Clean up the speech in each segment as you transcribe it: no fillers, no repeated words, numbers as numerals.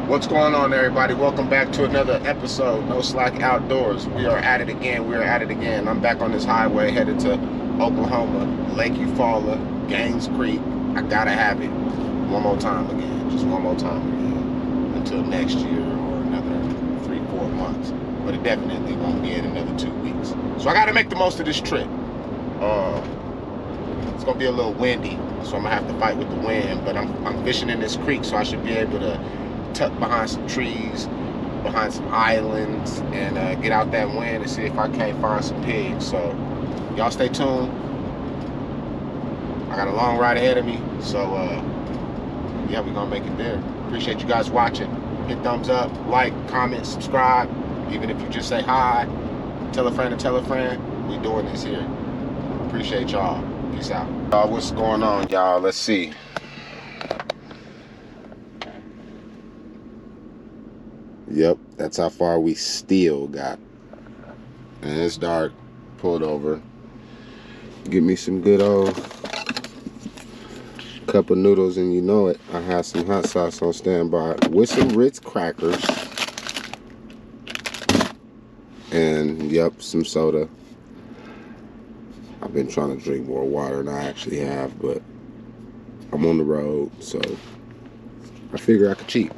What's going on, everybody? Welcome back to another episode, No Slack Outdoors. We are at it again. I'm back on this highway headed to Oklahoma, Lake Eufaula, Gaines Creek. I gotta have it one more time again, just one more time again, until next year or another 3-4 months. But it definitely won't be in another 2 weeks. So I gotta make the most of this trip. It's gonna be a little windy, so I'm gonna have to fight with the wind, but I'm fishing in this creek, so I should be able to tuck behind some trees, behind some islands, and get out that wind and see if I can't find some pigs. So y'all stay tuned. I got a long ride ahead of me, so yeah, we're gonna make it there. Appreciate you guys watching. Hit thumbs up, like, comment, subscribe. Even if you just say hi, tell a friend to tell a friend. We doing this here. Appreciate y'all. Peace out. What's going on, y'all? Let's see. Yep, that's how far we still got. And it's dark. Pulled over. Get me some good old cup of noodles, and you know it, I have some hot sauce on standby with some Ritz crackers. And yep, some soda. I've been trying to drink more water than I actually have, but I'm on the road, so I figure I could cheat.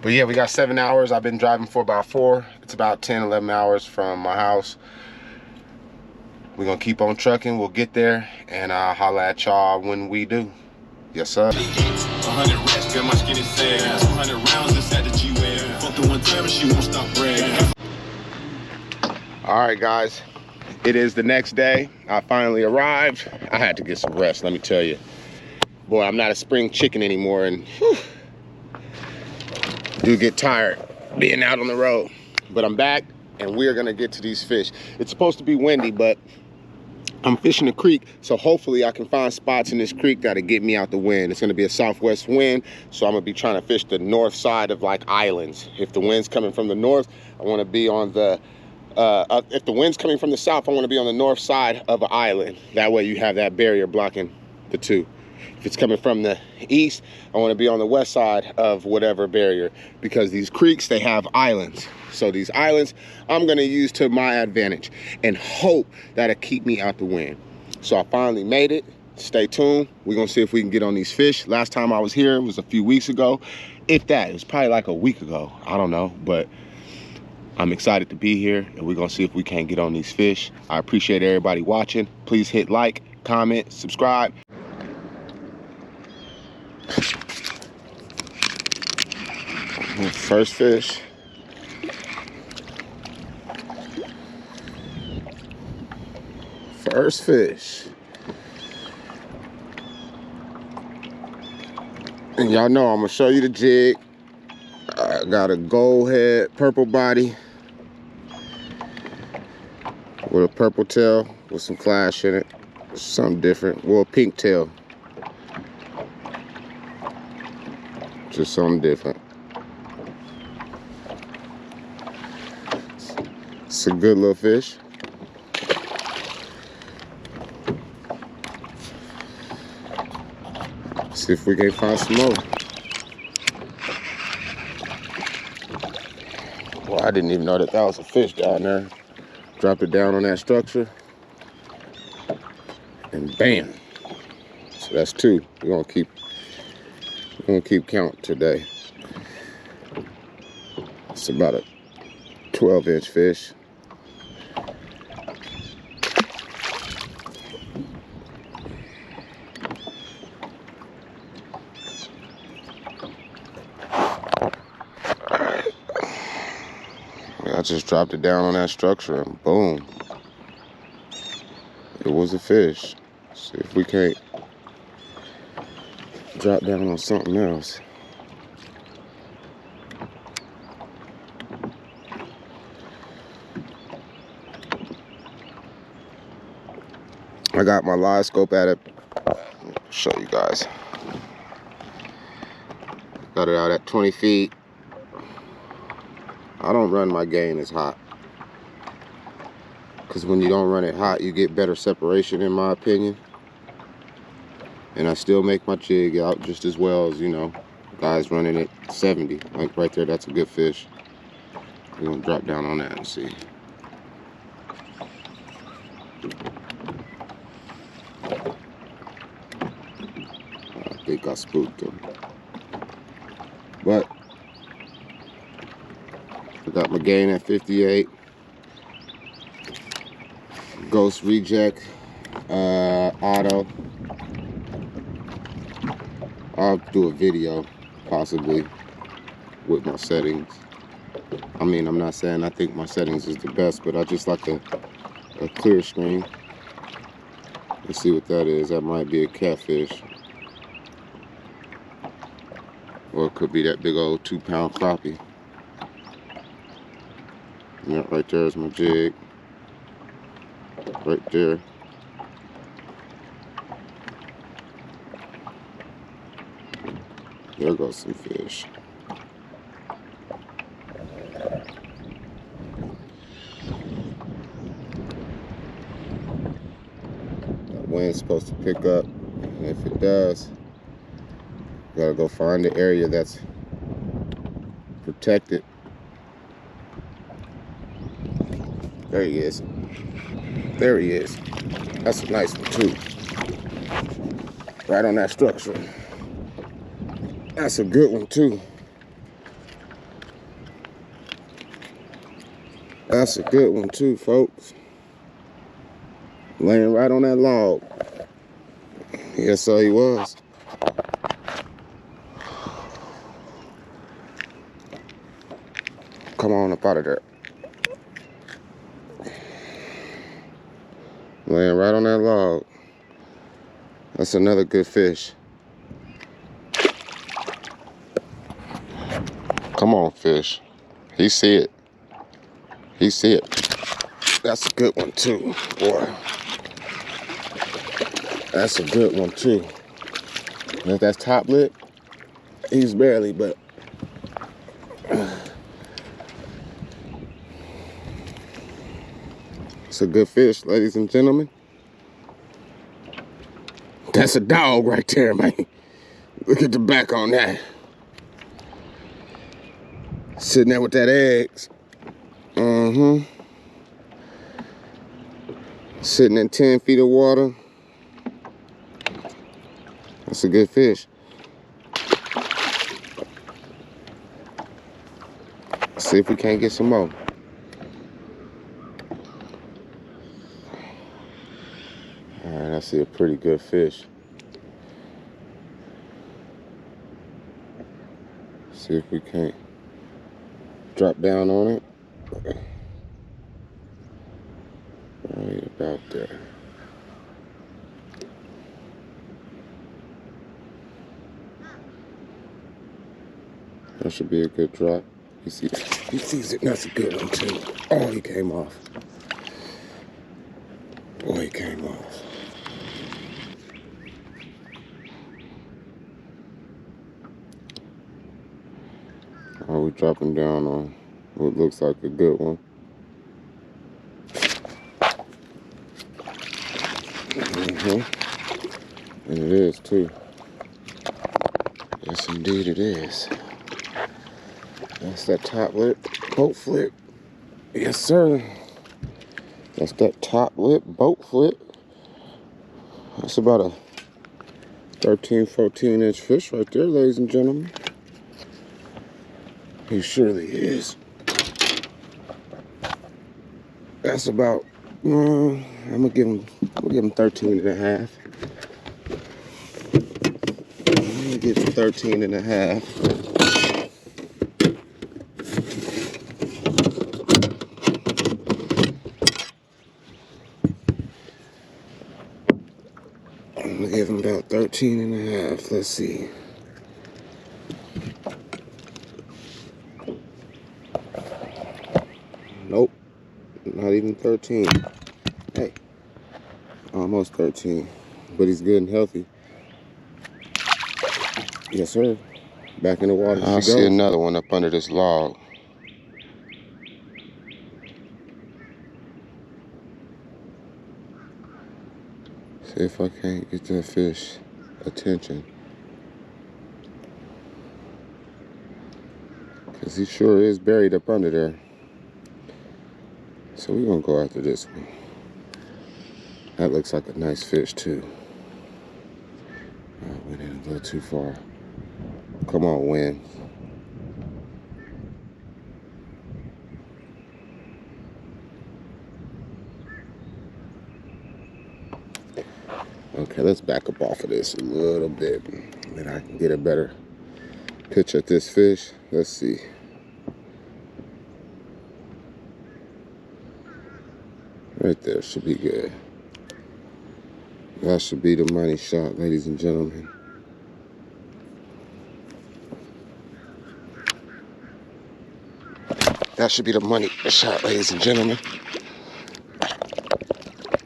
But yeah, we got 7 hours. I've been driving for about 4. It's about 10, 11 hours from my house. We're gonna keep on trucking. We'll get there, and I'll holla at y'all when we do. Yes, sir. 100 racks, got my skin is sad. 200 rounds inside the G-Wag. Fuck the one time and she won't stop bragging. All right, guys. It is the next day. I finally arrived. I had to get some rest, let me tell you. Boy, I'm not a spring chicken anymore, and whew, do get tired being out on the road. But I'm back, and we're gonna get to these fish. It's supposed to be windy, but I'm fishing a creek, so hopefully I can find spots in this creek that'll get me out the wind. It's gonna be a southwest wind, so I'm gonna be trying to fish the north side of like islands. If the wind's coming from the north, I wanna be on the, if the wind's coming from the south, I wanna be on the north side of an island. That way you have that barrier blocking the two. If it's coming from the east, I want to be on the west side of whatever barrier, because these creeks, they have islands. So these islands, I'm going to use to my advantage and hope that it keep me out the wind. So I finally made it. Stay tuned. We're going to see if we can get on these fish. Last time I was here was a few weeks ago. If that, it was probably like a week ago. I don't know, but I'm excited to be here, and we're going to see if we can't get on these fish. I appreciate everybody watching. Please hit like, comment, subscribe. First fish. First fish. And y'all know I'm gonna show you the jig. I got a gold head, purple body with a purple tail with some flash in it. Something different. Well, a pink tail. Just something different. It's a good little fish. See if we can find some more. Well, I didn't even know that was a fish down there. Dropped it down on that structure, and bam. So that's 2. We're gonna keep count today. It's about a 12-inch fish. I just dropped it down on that structure, and boom, it was a fish. See if we can't drop down on something else. I got my live scope at it. Show you guys. Got it out at 20 feet. I don't run my gain as hot, because when you don't run it hot, you get better separation, in my opinion. And I still make my jig out just as well as, you know, Guy's running at 70. Like right there, that's a good fish. We're gonna drop down on that and see. I think I spooked him. But I got my gain at 58. Ghost reject, auto. I'll do a video possibly with my settings. I mean, I'm not saying I think my settings is the best, but I just like a clear screen. Let's see what that is. That might be a catfish. Or it could be that big old 2-pound crappie. And that right there is my jig. Right there. There goes some fish. That wind's supposed to pick up. And if it does, you gotta go find the area that's protected. There he is. There he is. That's a nice one too. Right on that structure. That's a good one too. That's a good one too, folks. Laying right on that log. Yes, so he was. Come on up out of there. Laying right on that log. That's another good fish. Come on, fish. He see it. He see it. That's a good one too, boy. That's a good one too. And if that's top lip, he's barely, but it's a good fish, ladies and gentlemen. That's a dog right there, man. Look at the back on that. Sitting there with that eggs. Sitting in 10 feet of water. That's a good fish. Let's see if we can't get some more. All right, I see a pretty good fish. See if we can't drop down on it. Right about there. That should be a good drop. He sees it. That's a good one too. Oh, he came off. Boy, he came off. Oh, we're dropping down on what looks like a good one. And it is too. Yes, indeed it is. That's that top lip boat flip. Yes, sir. That's that top lip boat flip. That's about a 13, 14-inch fish right there, ladies and gentlemen. He surely is. That's about, I'm gonna give him 13 and a half. I'm gonna give him 13 and a half. I'm gonna give him about 13 and a half. Let's see. Nope, not even 13. Hey, almost 13, but he's good and healthy. Yes, sir. Back in the water. I see another one up under this log. See if I can't get that fish attention. Because he sure is buried up under there. So we're gonna go after this one. That looks like a nice fish too. I went in a little too far. Come on, wind. Okay, let's back up off of this a little bit. Then I can get a better picture at this fish. Let's see. Right there should be good. That should be the money shot, ladies and gentlemen. That should be the money shot, ladies and gentlemen.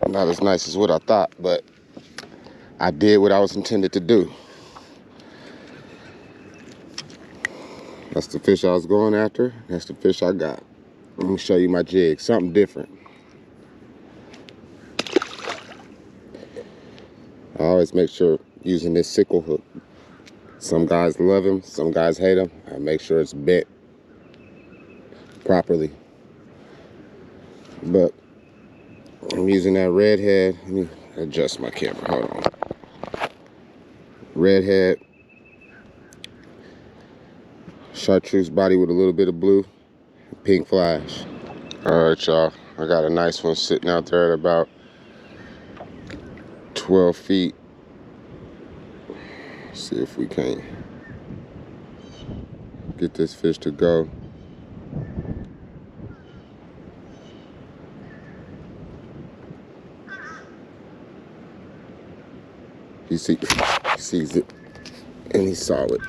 Not as nice as what I thought, but I did what I was intended to do. That's the fish I was going after. That's the fish I got. Let me show you my jig, something different. I always make sure using this sickle hook. Some guys love him, some guys hate him. I make sure it's bent properly. But I'm using that redhead. Let me adjust my camera, hold on. Redhead, chartreuse body with a little bit of blue, pink flash. All right, y'all, I got a nice one sitting out there at about 12 feet. See if we can get this fish to go. He sees it, and he saw it.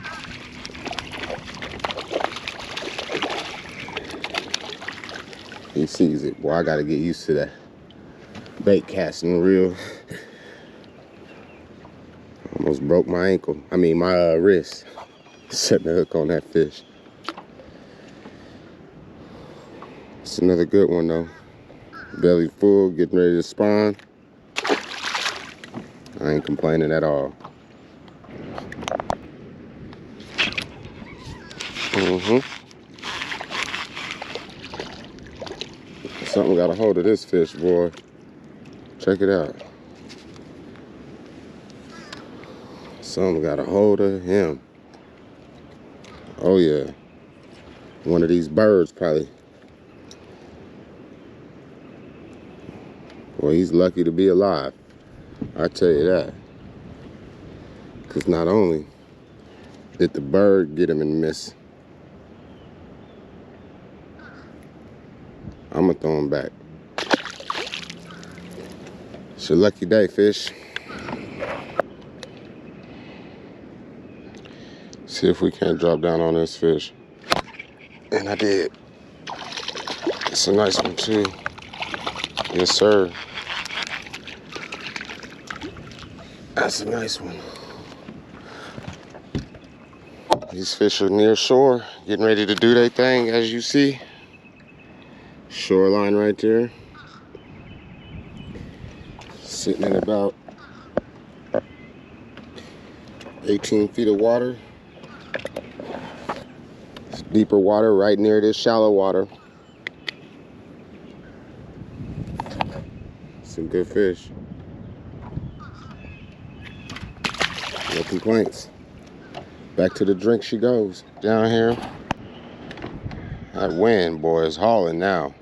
He sees it. Boy, I gotta get used to that bait casting reel. Almost broke my ankle. I mean, my wrist. Setting the hook on that fish. It's another good one though. Belly full, getting ready to spawn. I ain't complaining at all. Something got a hold of this fish, boy. Check it out. Something got a hold of him. Oh yeah. One of these birds probably. Boy, he's lucky to be alive. I tell you that. Because not only did the bird get him in the miss, I'm going to throw him back. It's your lucky day, fish. See if we can't drop down on this fish. And I did. It's a nice one too. Yes, sir. That's a nice one. These fish are near shore, getting ready to do their thing, as you see. Shoreline right there. Sitting in about 18 feet of water. It's deeper water right near this shallow water. Some good fish. No complaints. Back to the drink she goes. Down here. That wind, boy, is hauling now.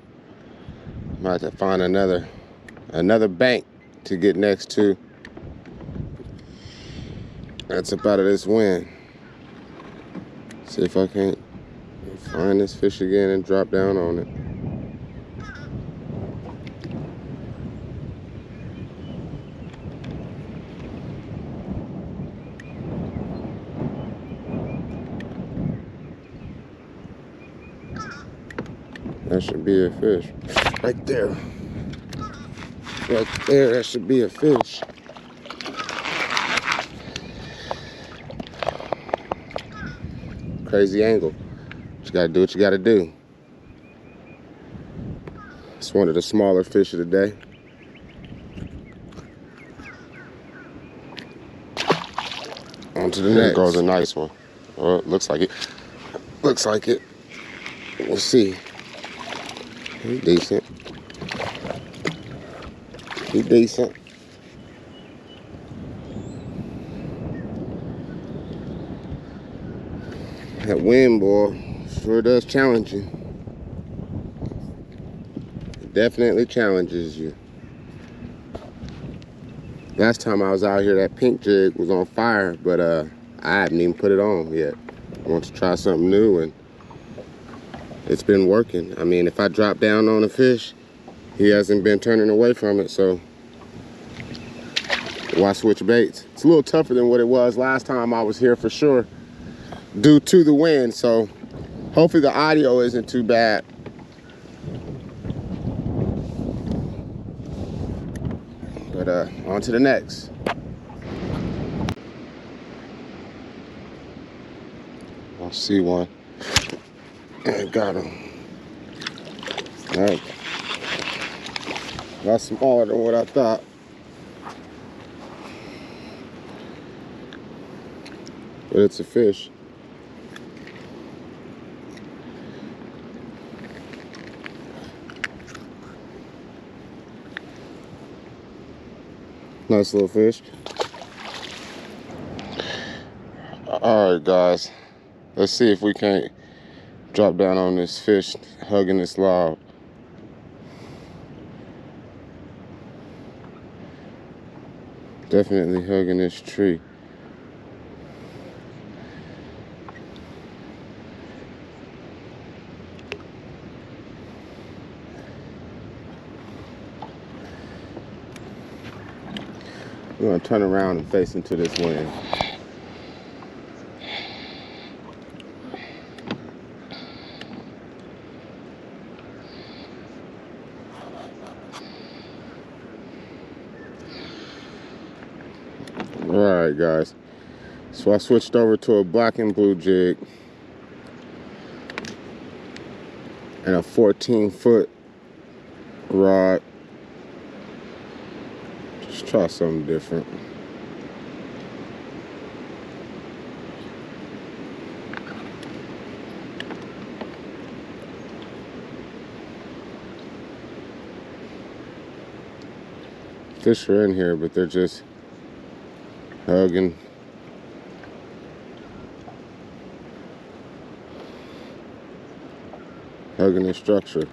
Might have to find another bank to get next to. That's up out of this wind. See if I can't find this fish again and drop down on it. That should be a fish. Right there. Right there, that should be a fish. Crazy angle. You gotta do what you gotta do. It's one of the smaller fish of the day. On to the next. There goes a nice one. Oh, looks like it. Looks like it. We'll see. He's decent. He's decent. That wind, boy, sure does challenge you. It definitely challenges you. Last time I was out here, that pink jig was on fire, but I haven't even put it on yet. I want to try something new, and it's been working. I mean, if I drop down on a fish, he hasn't been turning away from it, so why switch baits? It's a little tougher than what it was last time I was here for sure, due to the wind, so hopefully the audio isn't too bad. But on to the next. I see one. And got him. All right. That's smaller than what I thought. But it's a fish. Nice little fish. All right, guys. Let's see if we can't drop down on this fish hugging this log. Definitely hugging this tree. I'm gonna turn around and face into this wind. Alright guys, so I switched over to a black and blue jig and a 14-foot rod. Just try something different. Fish are in here, but they're just hugging. Hugging the structure.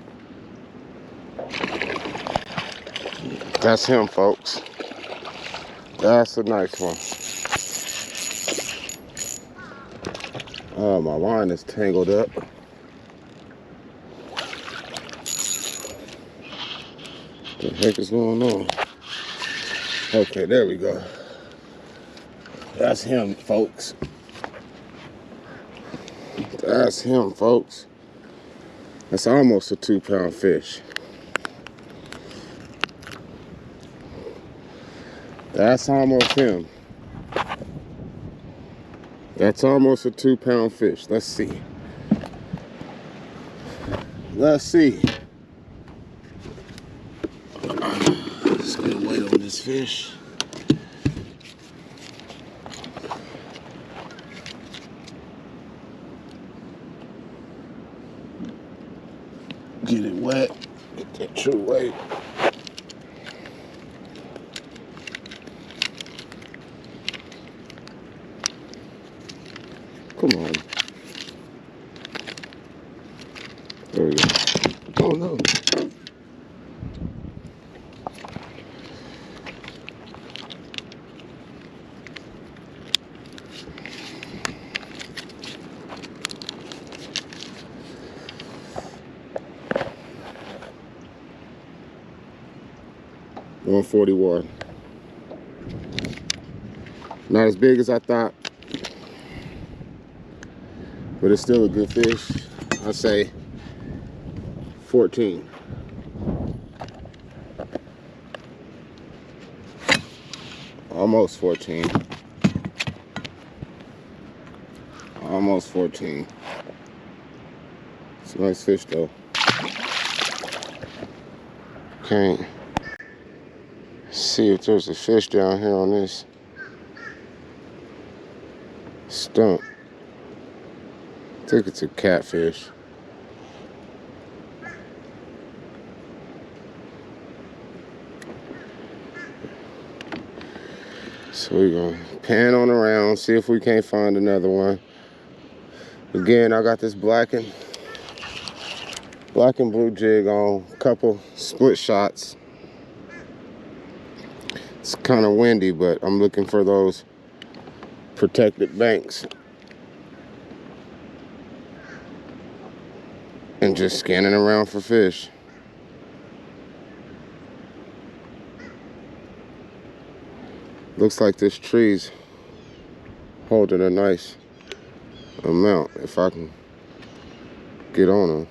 That's him, folks. That's a nice one. Oh, my line is tangled up. What the heck is going on? Okay, there we go. That's him, folks. That's him, folks. That's almost a 2-pound fish. That's almost him. That's almost a 2-pound fish. Let's see. Let's see. Just gonna wait on this fish. Get it wet. Get that true weight. Come on. There we go. Oh no. $141. Not as big as I thought, but it's still a good fish. I say 14. Almost 14. Almost 14. It's a nice fish though. Can't see if there's a fish down here on this stump. I think it's a catfish. So we're gonna pan on around, see if we can't find another one. Again, I got this black and blue jig on, couple split shots. It's kind of windy, but I'm looking for those protected banks. And just scanning around for fish. Looks like this tree's holding a nice amount if I can get on them.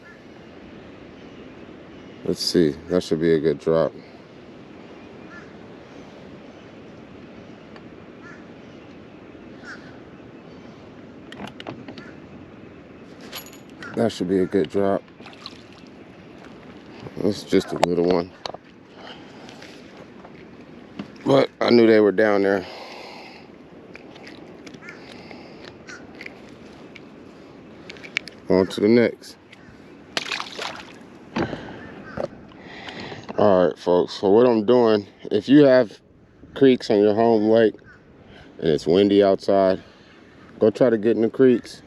Let's see, that should be a good drop. That should be a good drop. It's just a little one. But I knew they were down there. On to the next. All right, folks, so what I'm doing, if you have creeks on your home lake and it's windy outside, go try to get in the creeks.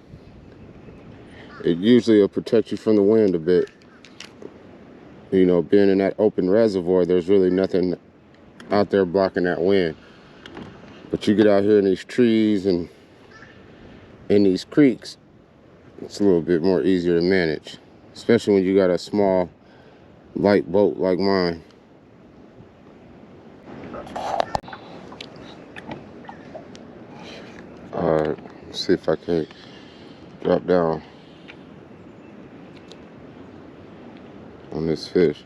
It usually will protect you from the wind a bit. You know, being in that open reservoir, there's really nothing out there blocking that wind. But you get out here in these trees and in these creeks, it's a little bit more easier to manage, especially when you got a small, light boat like mine. All right, let's see if I can drop down on this fish.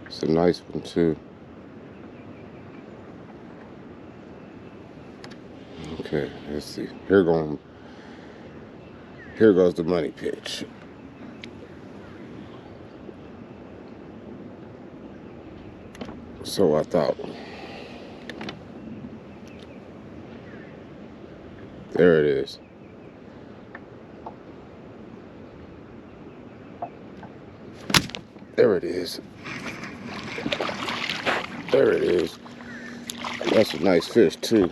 It's a nice one too. Okay, let's see. Here goes the money pitch. So I thought. There it is. There it is. There it is. That's a nice fish too.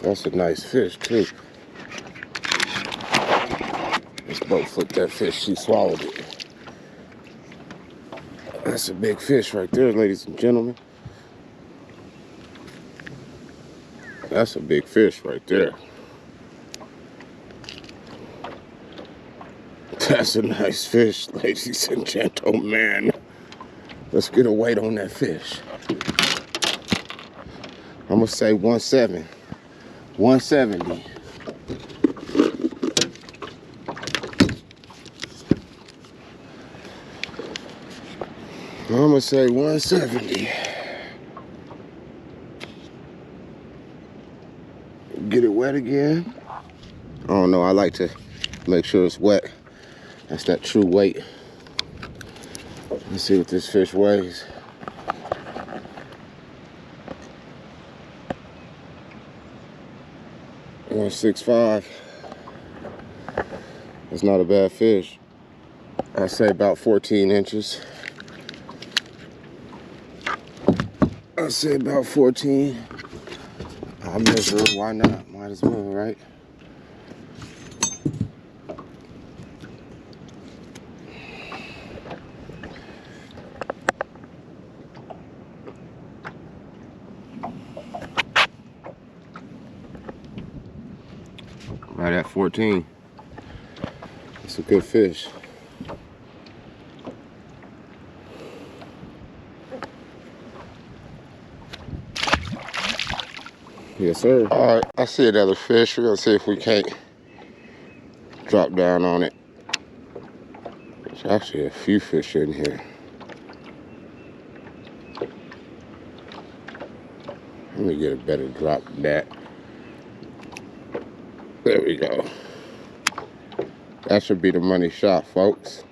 That's a nice fish too. This boat flipped that fish, she swallowed it. That's a big fish right there, ladies and gentlemen. That's a big fish right there. That's a nice fish, ladies and gentlemen. Let's get a weight on that fish. I'm gonna say 170. 170. I'm gonna say 170. Get it wet again. I don't know, I like to make sure it's wet. That's that true weight. Let's see what this fish weighs. $165. It's not a bad fish. I'd say about 14 inches. I'd say about 14. I'll measure it, why not? Might as well, right? Right at 14. It's a good fish. Yes, sir. All right, I see another fish. We're gonna see if we can't drop down on it. There's actually a few fish in here. Let me get a better drop than that. There we go. That should be the money shot, folks.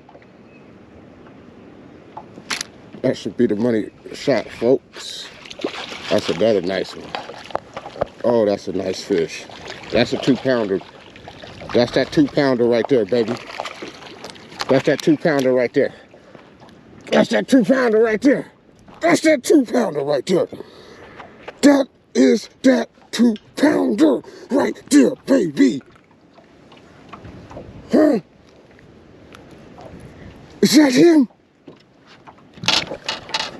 That should be the money shot, folks. That's another nice one. Oh, that's a nice fish. That's a 2-pounder. That's that 2-pounder right there, baby. That's that 2-pounder right there. That's that 2-pounder right there. That's that 2-pounder right there. That is that 2-pounder right there, baby. Huh? Is that him?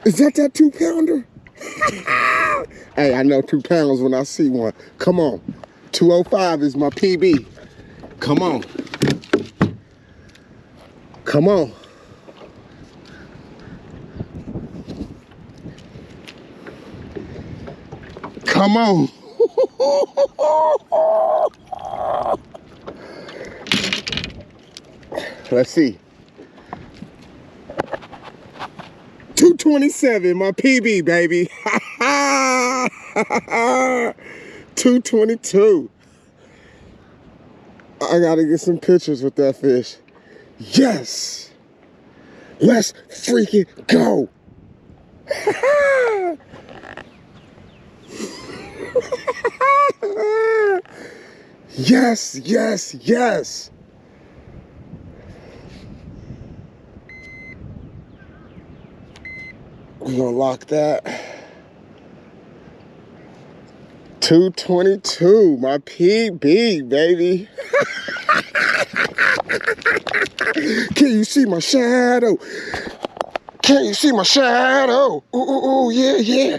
Is that 2-pounder? Hey, I know 2 pounds when I see one. Come on. 205 is my PB. Come on. Come on. Come on. Let's see. 227, my PB, baby. 222. I gotta get some pictures with that fish. Yes. Let's freaking go. Yes, yes, yes. We're gonna lock that. 222, my PB, baby. Can you see my shadow? Can you see my shadow? Ooh, ooh, ooh, yeah, yeah.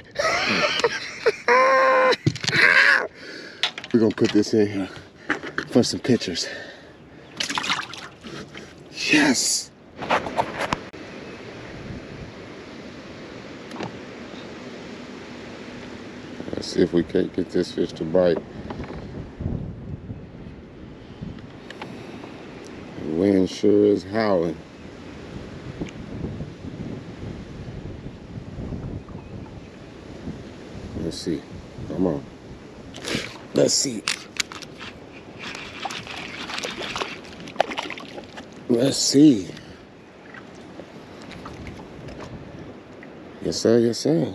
We're gonna put this in here for some pictures. Yes. Let's see if we can't get this fish to bite. The wind sure is howling. Let's see. Come on. Let's see. Let's see. Yes, sir. Yes, sir.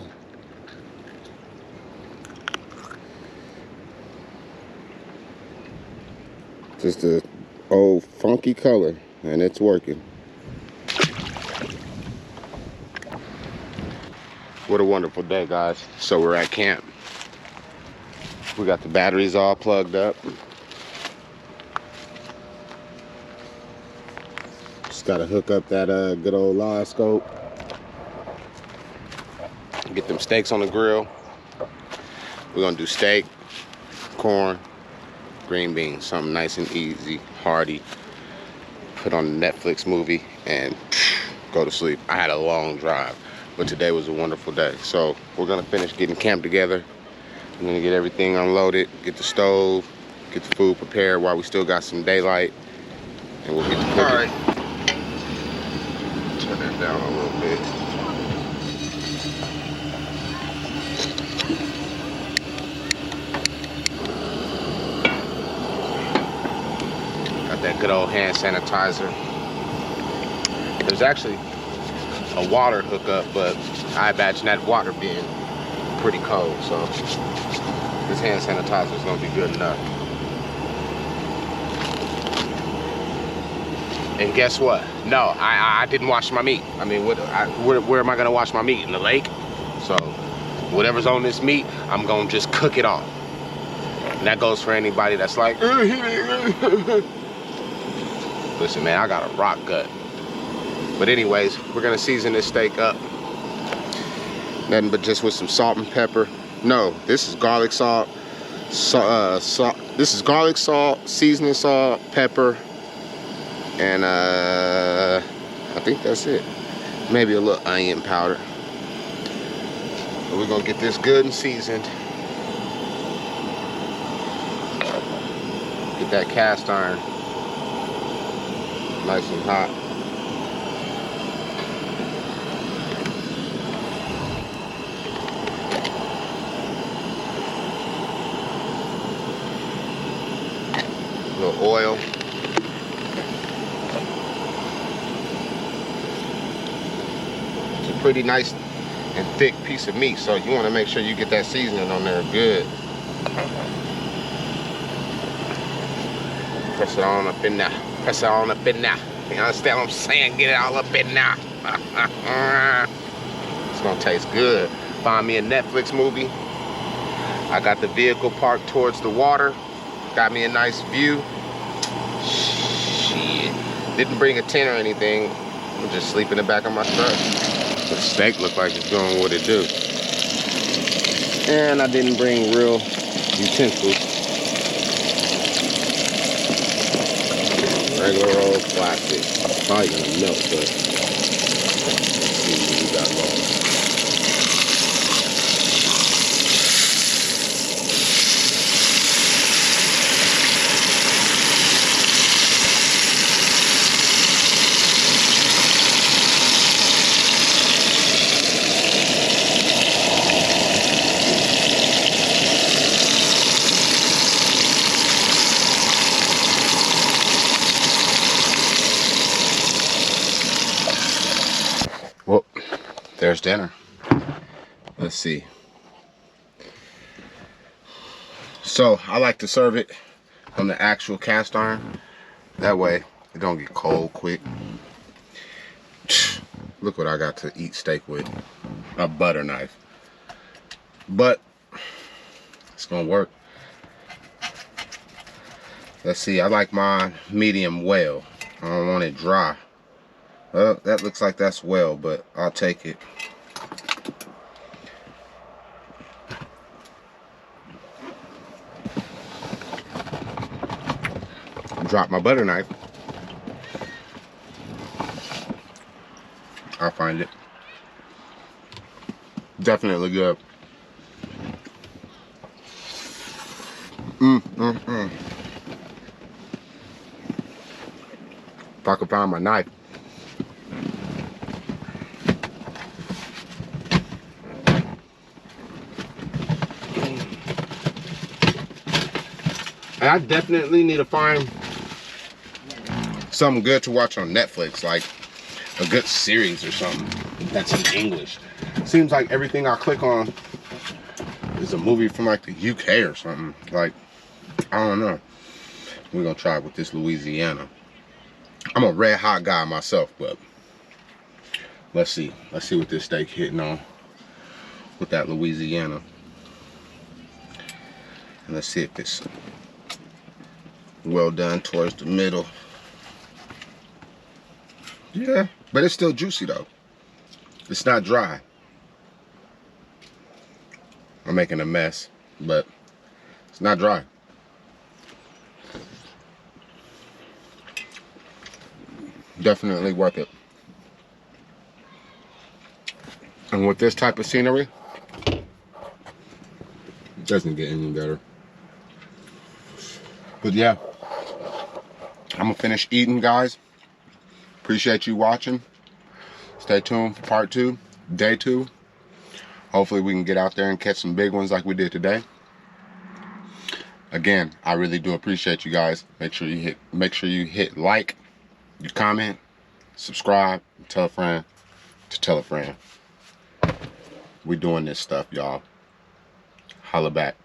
Just a old funky color, and it's working. What a wonderful day, guys. So we're at camp. We got the batteries all plugged up. Just gotta hook up that good old live scope. Get them steaks on the grill. We're gonna do steak, corn, green beans, something nice and easy, hearty. Put on a Netflix movie and go to sleep. I had a long drive, but today was a wonderful day. So we're gonna finish getting camp together. I'm gonna get everything unloaded, get the stove, get the food prepared while we still got some daylight, and we'll get to cooking. All right. Turn that down a little bit. Got that good old hand sanitizer. There's actually a water hookup, but I imagine that water being pretty cold, so this hand sanitizer is gonna be good enough. And guess what? No, I didn't wash my meat. I mean, where am I gonna wash my meat? In the lake? So whatever's on this meat, I'm gonna just cook it off. And that goes for anybody that's like, listen, man, I got a rock gut. But anyways, we're gonna season this steak up. Nothing but just with some salt and pepper. No, this is garlic salt. This is garlic salt, seasoning salt, pepper, and I think that's it. Maybe a little onion powder. But we're gonna get this good and seasoned. Get that cast iron nice and hot. A little oil. It's a pretty nice and thick piece of meat, so you want to make sure you get that seasoning on there good. Press it on up in there. Press it on up in there. You understand what I'm saying? Get it all up in there. It's gonna taste good. Find me a Netflix movie. I got the vehicle parked towards the water. Got me a nice view. Shit. Didn't bring a tent or anything. I'm just sleep in the back of my truck. The steak look like it's doing what it do. And I didn't bring real utensils. Regular old plastic. Probably gonna melt, but let's see what we got going. Well, there's dinner. Let's see. So I like to serve it on the actual cast iron. That way it don't get cold quick. Look what I got to eat steak with. A butter knife. But it's gonna work. Let's see, I like mine medium well. I don't want it dry. Well, that looks like that's well, but I'll take it. Drop my butter knife. I'll find it. Definitely good. If I could find my knife. And I definitely need to find something good to watch on Netflix, like a good series or something that's in English. Seems like everything I click on is a movie from like the UK or something. Like, I don't know. We're gonna try it with this Louisiana. I'm a red hot guy myself, but let's see. Let's see what this steak hitting on with that Louisiana. And let's see if it's well done towards the middle. Yeah, but it's still juicy though. It's not dry. I'm making a mess, but it's not dry. Definitely worth it. And with this type of scenery, it doesn't get any better. But yeah, I'm gonna finish eating, guys. Appreciate you watching. Stay tuned for part 2, day 2. Hopefully we can get out there and catch some big ones like we did today. Again, I really do appreciate you guys. Make sure you hit like, you comment, subscribe, and tell a friend to tell a friend. We're doing this stuff, y'all. Holla back.